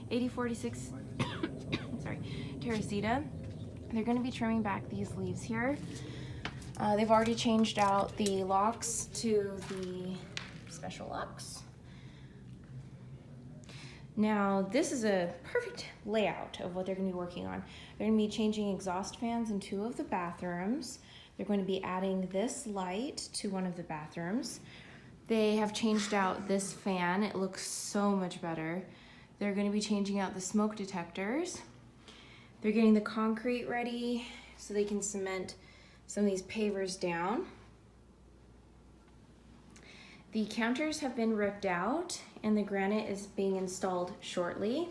8046, sorry, Teresita. They're going to be trimming back these leaves here. They've already changed out the locks to the special locks. Now, this is a perfect layout of what they're going to be working on. They're going to be changing exhaust fans in 2 of the bathrooms. They're going to be adding this light to one of the bathrooms. They have changed out this fan. It looks so much better. They're going to be changing out the smoke detectors. They're getting the concrete ready so they can cement some of these pavers down. The counters have been ripped out and the granite is being installed shortly.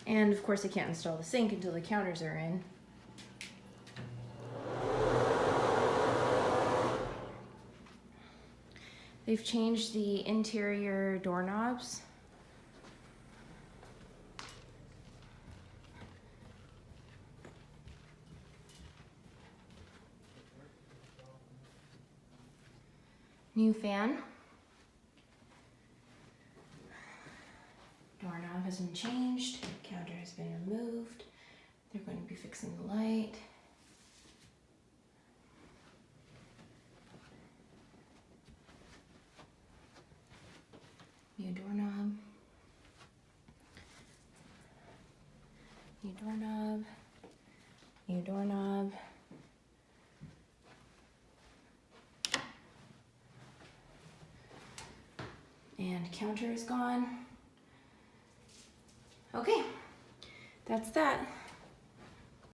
And of course, they can't install the sink until the counters are in. They've changed the interior doorknobs. New fan. Doorknob has been changed. Counter has been removed. They're going to be fixing the light. New doorknob. New doorknob. New doorknob. And counter is gone. Okay, that's that.